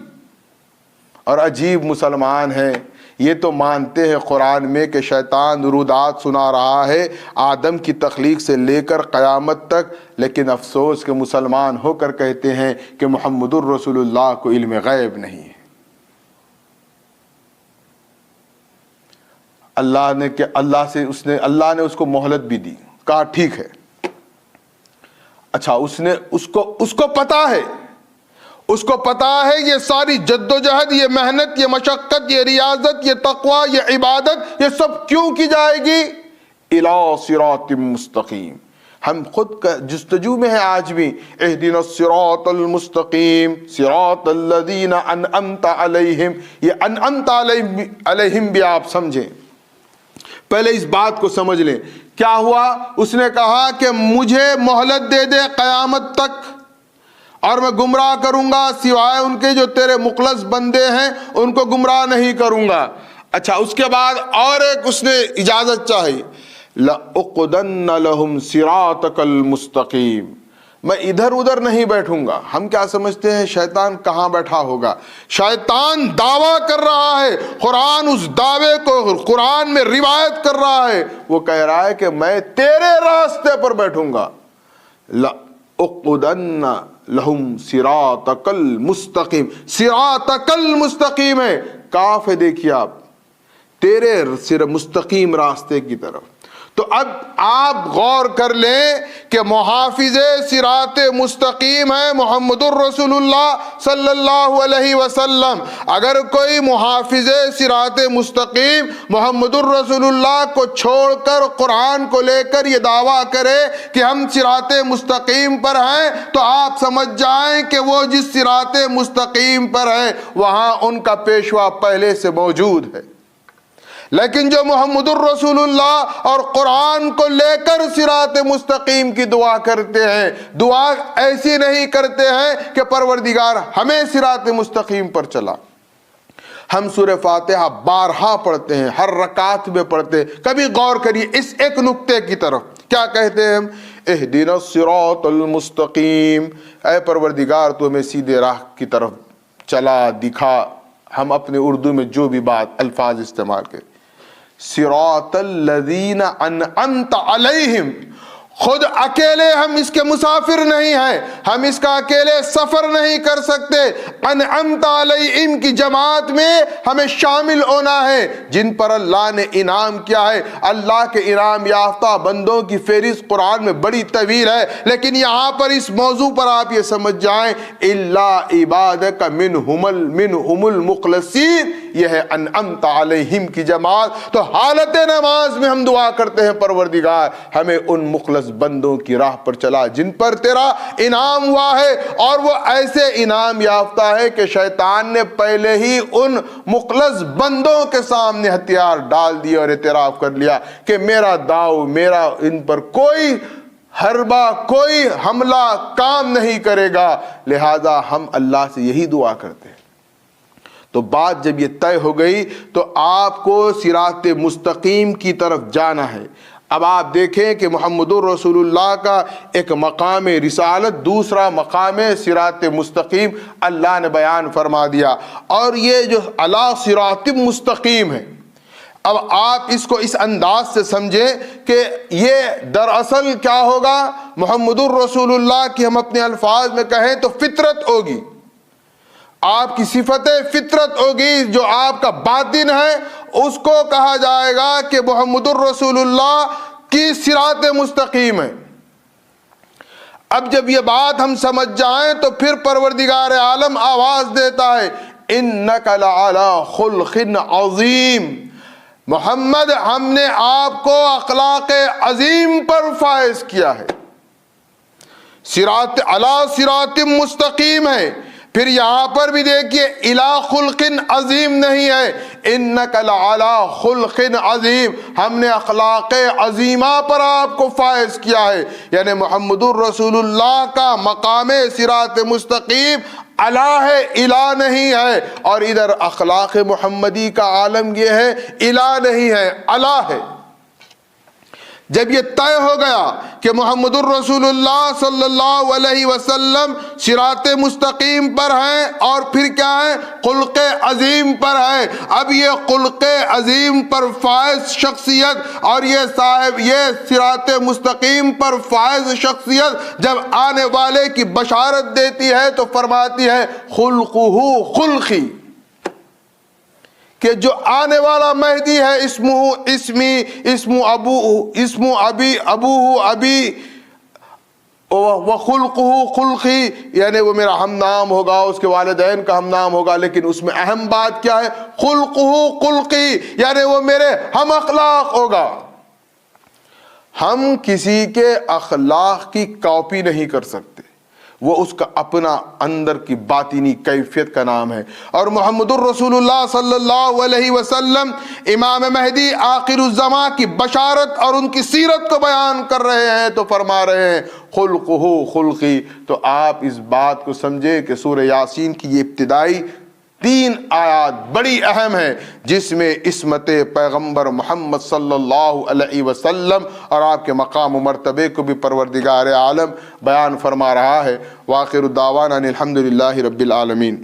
اور عجیب مسلمان ہیں، یہ تو مانتے ہیں قرآن میں کہ شیطان رودات سنا رہا ہے آدم کی تخلیق سے لے کر قیامت تک، لیکن افسوس کہ مسلمان ہو کر کہتے ہیں کہ محمد الرسول اللہ کو علم غیب نہیں ہے. اللہ نے اس کو مہلت بھی دی، کہا ٹھیک ہے. اچھا اس کو پتا ہے یہ ساری جد و جہد، یہ محنت، یہ مشقت، یہ ریاضت، یہ تقوی، یہ عبادت، یہ سب کیوں کی جائے گی؟ الی صراط مستقیم. ہم خود کا جستجو میں ہیں آج بھی، اہدنا الصراط المستقیم صراط الذین انعمت علیہم. یہ انعمت علیہم بھی آپ سمجھیں، پہلے اس بات کو سمجھ لیں. کیا ہوا؟ اس نے کہا کہ مجھے مہلت دے دے قیامت تک اور میں گمراہ کروں گا، سوائے ان کے جو تیرے مخلص بندے ہیں ان کو گمراہ نہیں کروں گا. اچھا اس کے بعد اور ایک اس نے اجازت چاہی، لَأُقْعُدَنَّ لَهُمْ صِرَاطَكَ الْمُسْتَقِيمَ، میں ادھر ادھر نہیں بیٹھوں گا. ہم کیا سمجھتے ہیں شیطان کہاں بیٹھا ہوگا؟ شیطان دعویٰ کر رہا ہے، قرآن اس دعوے کو قرآن میں روایت کر رہا ہے. وہ کہہ رہا ہے کہ میں تیرے راستے پر بیٹھوں گا. لَأُقْعُدَنَّ لَهُمْ صِرَاطَكَ الْمُسْتَقِيمَ، صِرَاطَكَ الْمُسْتَقِيمَ ہے، کاف ہے، دیکھیے آپ، تیرے مستقیم راستے کی طرف. تو اب آپ غور کر لیں کہ محافظ صراط مستقیم ہے محمد الرسول اللہ صلی اللہ علیہ وسلم. اگر کوئی محافظ صراط مستقیم محمد الرسول اللہ کو چھوڑ کر قرآن کو لے کر یہ دعویٰ کرے کہ ہم صراط مستقیم پر ہیں، تو آپ سمجھ جائیں کہ وہ جس صراط مستقیم پر ہے وہاں ان کا پیشوا پہلے سے موجود ہے. لیکن جو محمد الرسول اللہ اور قرآن کو لے کر صراط مستقیم کی دعا کرتے ہیں، دعا ایسی نہیں کرتے ہیں کہ پروردگار ہمیں صراط مستقیم پر چلا. ہم سورہ فاتحہ بارہا پڑھتے ہیں، ہر رکعت میں پڑھتے ہیں. کبھی غور کریے اس ایک نقطے کی طرف، کیا کہتے ہیں ہم؟ اہدنا الصراط المستقیم، اے پروردگار تو ہمیں سیدھے راہ کی طرف چلا دکھا. ہم اپنے اردو میں جو بھی بات الفاظ استعمال کریں، صراط الذین انعمت علیہم، خود اکیلے ہم اس کے مسافر نہیں ہیں، ہم اس کا اکیلے سفر نہیں کر سکتے. انعمت علیہم کی جماعت میں ہمیں شامل ہونا ہے جن پر اللہ نے انعام کیا ہے. اللہ کے انعام یافتہ بندوں کی فہرست قرآن میں بڑی طویل ہے، لیکن یہاں پر اس موضوع پر آپ یہ سمجھ جائیں الا عبادک منہم المخلصین، یہ ہے انعمت علیہم کی جماعت. تو حالت نماز میں ہم دعا کرتے ہیں پروردگار ہمیں ان مخلص بندوں کی راہ پر چلا جن پر تیرا انعام ہوا ہے. اور وہ ایسے انعام یافتہ ہے کہ شیطان نے پہلے ہی ان مخلص بندوں کے سامنے ہتھیار ڈال دیے اور اعتراف کر لیا کہ میرا داؤ، میرا ان پر کوئی حربہ، کوئی حملہ کام نہیں کرے گا. لہذا ہم اللہ سے یہی دعا کرتے ہیں. تو بات جب یہ طے ہو گئی تو آپ کو صراط مستقیم کی طرف جانا ہے. اب آپ دیکھیں کہ محمد الرسول اللہ کا ایک مقام رسالت، دوسرا مقام صراط مستقیم اللہ نے بیان فرما دیا. اور یہ جو علی صراط مستقیم ہے، اب آپ اس کو اس انداز سے سمجھیں کہ یہ دراصل کیا ہوگا؟ محمد الرسول اللہ کی ہم اپنے الفاظ میں کہیں تو فطرت ہوگی، آپ کی صفت فطرت ہوگی، جو آپ کا باطن ہے اس کو کہا جائے گا کہ محمد الرسول اللہ کی صراط مستقیم ہے. اب جب یہ بات ہم سمجھ جائیں تو پھر پروردگار عالم آواز دیتا ہے انک لعلی خلق عظیم، محمد ہم نے آپ کو اخلاق عظیم پر فائز کیا ہے، صراط علی صراط مستقیم ہے۔ پھر یہاں پر بھی دیکھیے الی خلق عظیم نہیں ہے، انک لعلی خلق عظیم، ہم نے اخلاق عظیمہ پر آپ کو فائز کیا ہے، یعنی محمد الرسول اللہ کا مقام صراط مستقیم اعلیٰ ہے، الا نہیں ہے، اور ادھر اخلاق محمدی کا عالم یہ ہے الا نہیں ہے، اعلیٰ ہے۔ جب یہ طے ہو گیا کہ محمد الرسول اللہ صلی اللہ علیہ وسلم صراط مستقیم پر ہیں اور پھر کیا ہے، خلق عظیم پر ہے، اب یہ خلق عظیم پر فائز شخصیت اور یہ صاحب یہ صراط مستقیم پر فائز شخصیت جب آنے والے کی بشارت دیتی ہے تو فرماتی ہے خلقہ خلقی، کہ جو آنے والا مہدی ہے اسمو ابی وخلقہ خلقی، یعنی وہ میرا ہم نام ہوگا، اس کے والدین کا ہم نام ہوگا، لیکن اس میں اہم بات کیا ہے، خلقہ خلقی، یعنی وہ میرے ہم اخلاق ہوگا۔ ہم کسی کے اخلاق کی کاپی نہیں کر سکتے، وہ اس کا اپنا اندر کی باطنی کیفیت کا نام ہے۔ اور محمد الرسول اللہ صلی اللہ علیہ وسلم امام مہدی آخر الزماں کی بشارت اور ان کی سیرت کو بیان کر رہے ہیں تو فرما رہے ہیں خلقہ خلقی۔ تو آپ اس بات کو سمجھے کہ سورہ یاسین کی یہ ابتدائی 3 آیات بڑی اہم ہیں، جس میں عصمت پیغمبر محمد صلی اللہ علیہ وسلم اور آپ کے مقام و مرتبے کو بھی پروردگار عالم بیان فرما رہا ہے۔ وآخر دعوانا ان الحمدللہ رب العالمین۔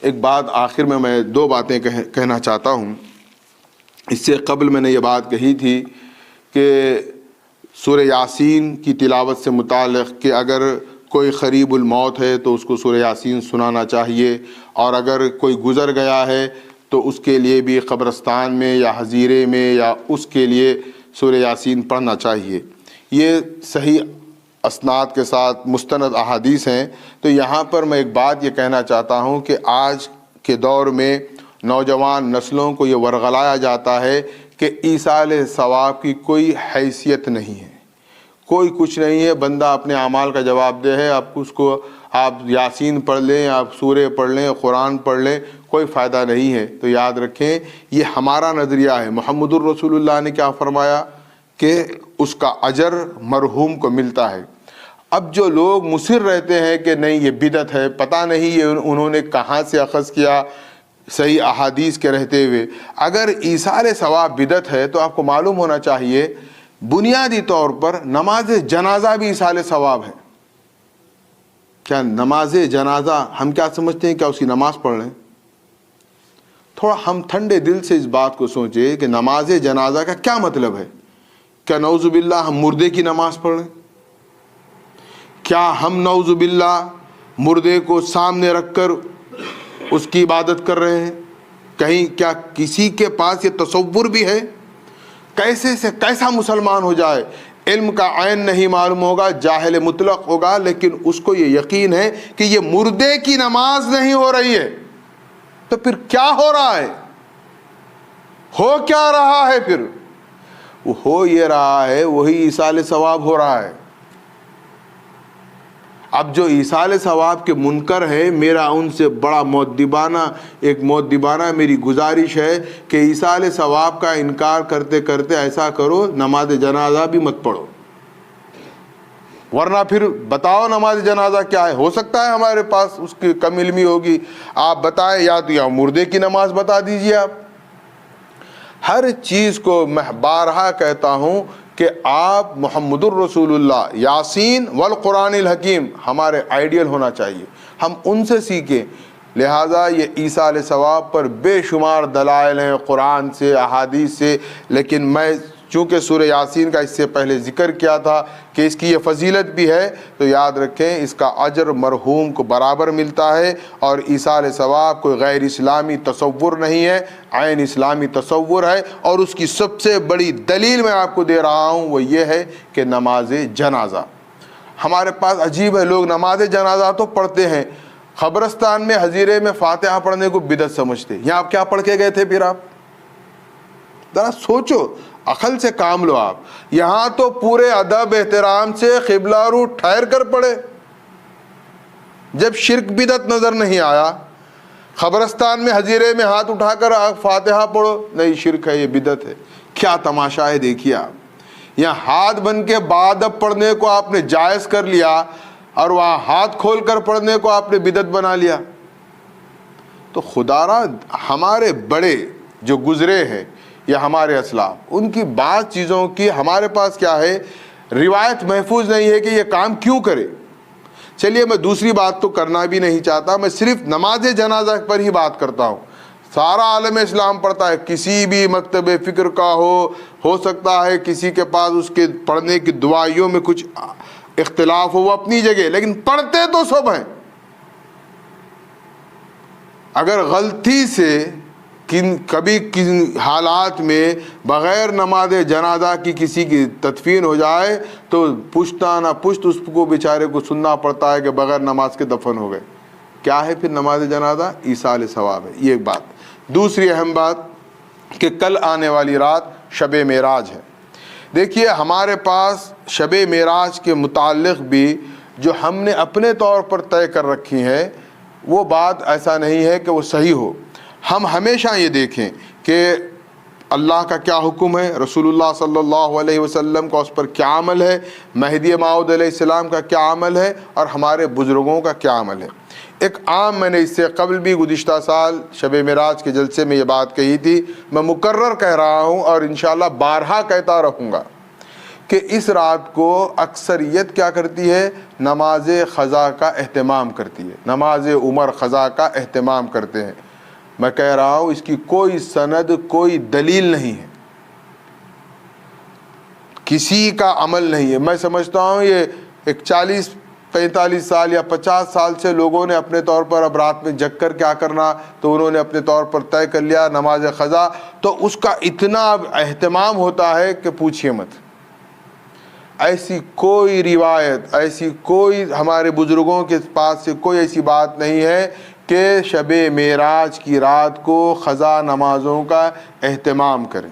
ایک بات آخر میں 2 باتیں کہنا چاہتا ہوں۔ اس سے قبل میں نے یہ بات کہی تھی کہ سورہ یاسین کی تلاوت سے متعلق کہ اگر کوئی قریب الموت ہے تو اس کو سورہ یاسین سنانا چاہیے، اور اگر کوئی گزر گیا ہے تو اس کے لیے بھی قبرستان میں یا حظیرے میں یا اس کے لیے سورہ یاسین پڑھنا چاہیے۔ یہ صحیح اسناد کے ساتھ مستند احادیث ہیں۔ تو یہاں پر میں ایک بات یہ کہنا چاہتا ہوں کہ آج کے دور میں نوجوان نسلوں کو یہ ورغلایا جاتا ہے کہ ایصال ثواب کی کوئی حیثیت نہیں ہے، کوئی کچھ نہیں ہے، بندہ اپنے اعمال کا جواب دہ ہے، آپ اس کو آپ یاسین پڑھ لیں، آپ سورہ پڑھ لیں، قرآن پڑھ لیں، کوئی فائدہ نہیں ہے۔ تو یاد رکھیں یہ ہمارا نظریہ ہے۔ محمد الرسول اللہ نے کیا فرمایا کہ اس کا اجر مرحوم کو ملتا ہے۔ اب جو لوگ مصر رہتے ہیں کہ نہیں یہ بدعت ہے، پتہ نہیں یہ انہوں نے کہاں سے اخذ کیا صحیح احادیث کے رہتے ہوئے، اگر ایصال ثواب بدعت ہے تو آپ کو معلوم ہونا چاہیے بنیادی طور پر نماز جنازہ بھی ایصال ثواب ہے۔ کیا نماز جنازہ ہم کیا سمجھتے ہیں، کیا اس کی نماز پڑھ لیں؟ تھوڑا ہم ٹھنڈے دل سے اس بات کو سوچیں کہ نماز جنازہ کا کیا مطلب ہے۔ کیا نعوذ باللہ ہم مردے کی نماز پڑھ لیں؟ کیا ہم نعوذ باللہ مردے کو سامنے رکھ کر اس کی عبادت کر رہے ہیں؟ کہیں کیا کسی کے پاس یہ تصور بھی ہے؟ کیسے سے کیسا مسلمان ہو جائے، علم کا عین نہیں معلوم ہوگا، جاہل مطلق ہوگا، لیکن اس کو یہ یقین ہے کہ یہ مردے کی نماز نہیں ہو رہی ہے، تو پھر کیا ہو رہا ہے؟ ہو کیا رہا ہے پھر؟ وہ ہو یہ رہا ہے وہی ایصال ثواب ہو رہا ہے۔ اب جو ایصال ثواب کے منکر ہے، میرا ان سے بڑا مؤدبانہ میری گزارش ہے کہ ایصال ثواب کا انکار کرتے کرتے ایسا کرو نماز جنازہ بھی مت پڑھو، ورنہ پھر بتاؤ نماز جنازہ کیا ہے۔ ہو سکتا ہے ہمارے پاس اس کی کم علمی ہوگی، آپ بتائیں، یا تو یا مردے کی نماز بتا دیجئے۔ آپ ہر چیز کو میں بارہا کہتا ہوں کہ آپ محمد الرسول اللہ یاسین والقرآن الحکیم ہمارے آئیڈیل ہونا چاہیے، ہم ان سے سیکھیں۔ لہٰذا یہ ایصال ثواب پر بے شمار دلائل ہیں قرآن سے، احادیث سے، لیکن میں چونکہ سورہ یاسین کا اس سے پہلے ذکر کیا تھا کہ اس کی یہ فضیلت بھی ہے، تو یاد رکھیں اس کا اجر مرحوم کو برابر ملتا ہے، اور ایصال ثواب کوئی غیر اسلامی تصور نہیں ہے، عین اسلامی تصور ہے۔ اور اس کی سب سے بڑی دلیل میں آپ کو دے رہا ہوں، وہ یہ ہے کہ نماز جنازہ ہمارے پاس عجیب ہے، لوگ نماز جنازہ تو پڑھتے ہیں، قبرستان میں حضیرے میں فاتحہ پڑھنے کو بدعت سمجھتے، یہاں آپ کیا پڑھ کے گئے تھے؟ پھر آپ ذرا سوچو، عقل سے کام لو آپ. یہاں تو پورے ادب احترام سے قبلہ رو ٹھہر کر پڑھے، جب شرک بدعت نظر نہیں آیا. قبرستان میں حضیرے میں ہاتھ اٹھا کر آپ فاتحہ پڑھو، نہیں شرک ہے، یہ بدعت ہے. کیا تماشا ہے دیکھیے آپ. یہاں ہاتھ بن کے بادب پڑھنے کو آپ نے جائز کر لیا اور وہاں ہاتھ کھول کر پڑھنے کو آپ نے بدعت بنا لیا. تو خدا را ہمارے بڑے جو گزرے ہیں یا ہمارے اسلاف، ان کی بعض چیزوں کی ہمارے پاس کیا ہے، روایت محفوظ نہیں ہے کہ یہ کام کیوں کرے. چلیے میں دوسری بات تو کرنا بھی نہیں چاہتا، میں صرف نماز جنازہ پر ہی بات کرتا ہوں. سارا عالم اسلام پڑھتا ہے، کسی بھی مکتب فکر کا ہو سکتا ہے کسی کے پاس اس کے پڑھنے کی دعائیوں میں کچھ اختلاف ہو، وہ اپنی جگہ، لیکن پڑھتے تو سب ہیں. اگر غلطی سے کبھی کن حالات میں بغیر نماز جنازہ کی کسی کی تدفین ہو جائے تو پشتا نہ پشت اس کو بیچارے کو سننا پڑتا ہے کہ بغیر نماز کے دفن ہو گئے. کیا ہے پھر نماز جنازہ؟ ایصال ثواب ہے. یہ ایک بات. دوسری اہم بات کہ کل آنے والی رات شب معراج ہے. دیکھیے ہمارے پاس شب معراج کے متعلق بھی جو ہم نے اپنے طور پر طے کر رکھی ہے وہ بات ایسا نہیں ہے کہ وہ صحیح ہو. ہم ہمیشہ یہ دیکھیں کہ اللہ کا کیا حکم ہے، رسول اللہ صلی اللہ علیہ وسلم کا اس پر کیا عمل ہے، مہدی موعود علیہ السلام کا کیا عمل ہے، اور ہمارے بزرگوں کا کیا عمل ہے. ایک عام، میں نے اس سے قبل بھی گزشتہ سال شب معراج کے جلسے میں یہ بات کہی تھی، میں مکرر کہہ رہا ہوں اور انشاءاللہ بارہا کہتا رہوں گا کہ اس رات کو اکثریت کیا کرتی ہے، نماز قضا کا اہتمام کرتی ہے، نماز عمر قضا کا اہتمام کرتے ہیں. میں کہہ رہا ہوں اس کی کوئی سند، کوئی دلیل نہیں ہے، کسی کا عمل نہیں ہے. میں سمجھتا ہوں یہ ایک 40-45 سال یا 50 سال سے لوگوں نے اپنے طور پر اب رات میں جگ کر کیا کرنا تو انہوں نے اپنے طور پر طے کر لیا نماز قضا، تو اس کا اتنا اہتمام ہوتا ہے کہ پوچھیے مت. ایسی کوئی روایت، ایسی کوئی ہمارے بزرگوں کے پاس سے کوئی ایسی بات نہیں ہے کہ شب معراج کی رات کو قضا نمازوں کا اہتمام کریں.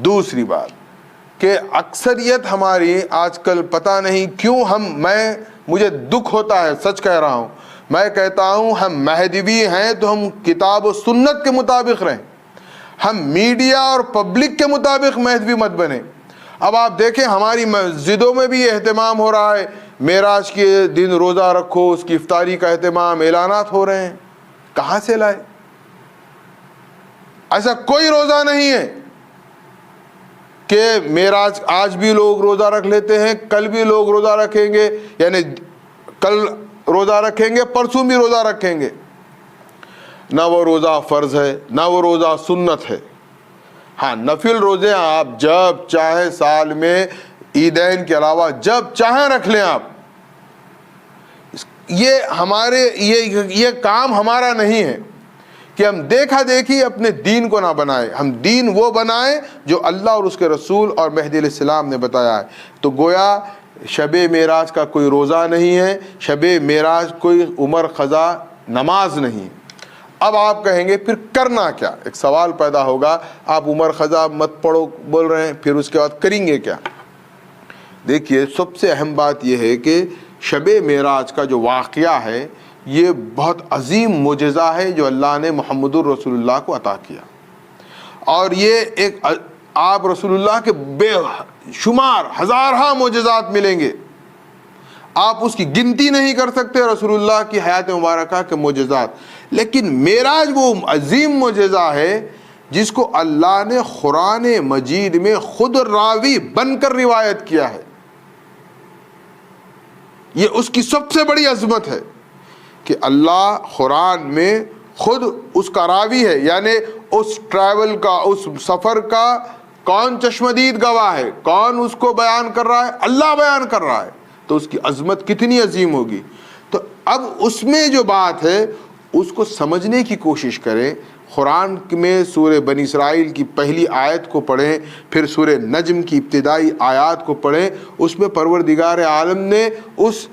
دوسری بات کہ اکثریت ہماری آج کل پتہ نہیں کیوں مجھے دکھ ہوتا ہے، سچ کہہ رہا ہوں، میں کہتا ہوں ہم مہدوی ہیں تو ہم کتاب و سنت کے مطابق رہیں، ہم میڈیا اور پبلک کے مطابق مہدوی مت بنیں. اب آپ دیکھیں ہماری مسجدوں میں بھی اہتمام ہو رہا ہے، معراج کے دن روزہ رکھو، اس کی افطاری کا اہتمام، اعلانات ہو رہے ہیں. کہاں سے لائے؟ ایسا کوئی روزہ نہیں ہے کہ معراج آج بھی لوگ روزہ رکھ لیتے ہیں، کل بھی لوگ روزہ رکھیں گے، یعنی کل روزہ رکھیں گے پرسوں بھی روزہ رکھیں گے. نہ وہ روزہ فرض ہے نہ وہ روزہ سنت ہے. ہاں نفل روزے آپ جب چاہیں سال میں عیدین کے علاوہ جب چاہیں رکھ لیں آپ. یہ کام ہمارا نہیں ہے کہ ہم دیکھا دیکھی اپنے دین کو نہ بنائیں. ہم دین وہ بنائیں جو اللہ اور اس کے رسول اور مہدی علیہ السلام نے بتایا ہے. تو گویا شب معراج کا کوئی روزہ نہیں ہے، شب معراج کوئی عمر قضا نماز نہیں. اب آپ کہیں گے پھر کرنا کیا؟ ایک سوال پیدا ہوگا، آپ عمر قضا مت پڑھو بول رہے ہیں، پھر اس کے بعد کریں گے کیا؟ دیکھیے سب سے اہم بات یہ ہے کہ شب معراج کا جو واقعہ ہے یہ بہت عظیم معجزہ ہے جو اللہ نے محمد الرسول اللہ کو عطا کیا. اور یہ ایک آپ رسول اللہ کے بے شمار ہزارہ معجزات ملیں گے، آپ اس کی گنتی نہیں کر سکتے رسول اللہ کی حیات مبارکہ کے معجزات. لیکن معراج وہ عظیم معجزہ ہے جس کو اللہ نے قرآن مجید میں خود راوی بن کر روایت کیا ہے. یہ اس کی سب سے بڑی عظمت ہے کہ اللہ قرآن میں خود اس کا راوی ہے، یعنی اس ٹریول کا، اس سفر کا کون چشمدید گواہ ہے، کون اس کو بیان کر رہا ہے؟ اللہ بیان کر رہا ہے. تو اس کی عظمت کتنی عظیم ہوگی. تو اب اس میں جو بات ہے اس کو سمجھنے کی کوشش کریں. قرآن میں سورہ بنی اسرائیل کی پہلی آیت کو پڑھیں، پھر سورہ نجم کی ابتدائی آیات کو پڑھیں. اس میں پروردگار عالم نے اس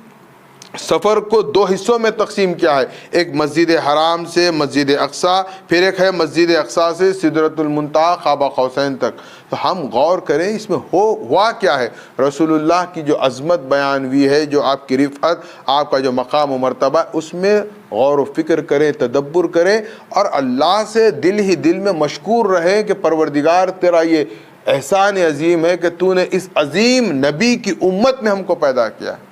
سفر کو دو حصوں میں تقسیم کیا ہے، ایک مسجد حرام سے مسجد اقصیٰ، پھر ایک ہے مسجد اقصیٰ سے سدرۃ المنتہا قاب قوسین تک۔ تو ہم غور کریں اس میں ہوا کیا ہے۔ رسول اللہ کی جو عظمت بیان ہوئی ہے، جو آپ کی رفعت، آپ کا جو مقام و مرتبہ، اس میں غور و فکر کریں، تدبر کریں، اور اللہ سے دل ہی دل میں مشکور رہیں کہ پروردگار تیرا یہ احسان عظیم ہے کہ تو نے اس عظیم نبی کی امت میں ہم کو پیدا کیا ہے۔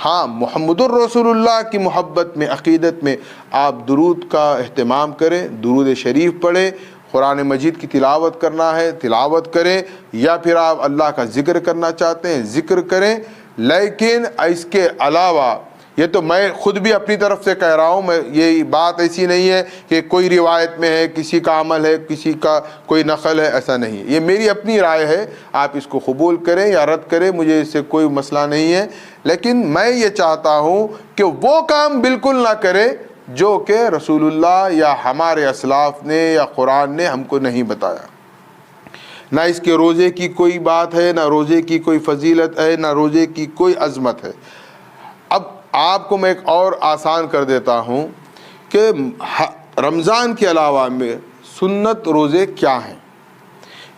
ہاں، محمد الرسول اللہ کی محبت میں، عقیدت میں آپ درود کا اہتمام کریں، درود شریف پڑھیں، قرآن مجید کی تلاوت کرنا ہے تلاوت کریں، یا پھر آپ اللہ کا ذکر کرنا چاہتے ہیں ذکر کریں۔ لیکن اس کے علاوہ یہ تو میں خود بھی اپنی طرف سے کہہ رہا ہوں، یہ بات ایسی نہیں ہے کہ کوئی روایت میں ہے، کسی کا عمل ہے، کسی کا کوئی نقل ہے، ایسا نہیں، یہ میری اپنی رائے ہے، آپ اس کو قبول کریں یا رد کریں، مجھے اس سے کوئی مسئلہ نہیں ہے۔ لیکن میں یہ چاہتا ہوں کہ وہ کام بالکل نہ کرے جو کہ رسول اللہ یا ہمارے اسلاف نے یا قرآن نے ہم کو نہیں بتایا۔ نہ اس کے روزے کی کوئی بات ہے، نہ روزے کی کوئی فضیلت ہے، نہ روزے کی کوئی عظمت ہے۔ اب آپ کو میں ایک اور آسان کر دیتا ہوں کہ رمضان کے علاوہ میں سنت روزے کیا ہیں۔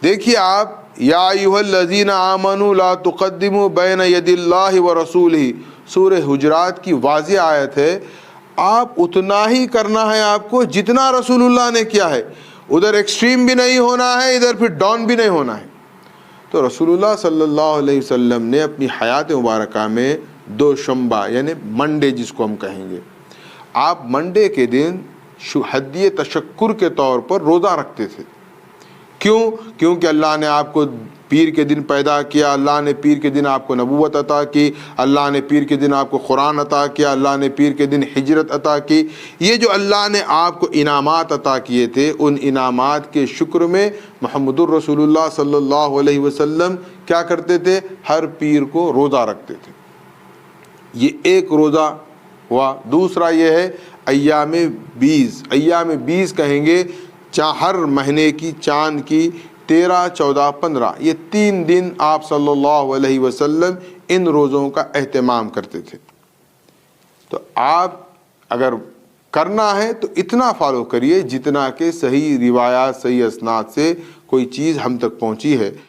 دیکھیے آپ، یا ایھا الذین آمنوا لا تقدموا بین ید اللہ ورسولہ، سورہ حجرات کی واضح آیت ہے۔ آپ اتنا ہی کرنا ہے آپ کو جتنا رسول اللہ نے کیا ہے، ادھر ایکسٹریم بھی نہیں ہونا ہے، ادھر پھر ڈاؤن بھی نہیں ہونا ہے۔ تو رسول اللہ صلی اللہ علیہ وسلم نے اپنی حیات مبارکہ میں دو شنبہ یعنی منڈے جس کو ہم کہیں گے، آپ منڈے کے دن ہدیہ تشکر کے طور پر روزہ رکھتے تھے۔ کیونکہ اللہ نے آپ کو پیر کے دن پیدا کیا، اللہ نے پیر کے دن آپ کو نبوت عطا کی، اللہ نے پیر کے دن آپ کو قرآن عطا کیا، اللہ نے پیر کے دن ہجرت عطا کی۔ یہ جو اللہ نے آپ کو انعامات عطا کیے تھے، ان انعامات کے شکر میں محمد الرسول اللہ صلی اللہ علیہ وسلم کیا کرتے تھے؟ ہر پیر کو روزہ رکھتے تھے۔ یہ ایک روزہ ہوا۔ دوسرا یہ ہے ایام 20، ایام 20 کہیں گے ہر مہینے کی چاند کی 13، 14، 15، یہ 3 دن آپ صلی اللہ علیہ وسلم ان روزوں کا اہتمام کرتے تھے۔ تو آپ اگر کرنا ہے تو اتنا فالو کریے جتنا کہ صحیح روایات، صحیح اسناد سے کوئی چیز ہم تک پہنچی ہے۔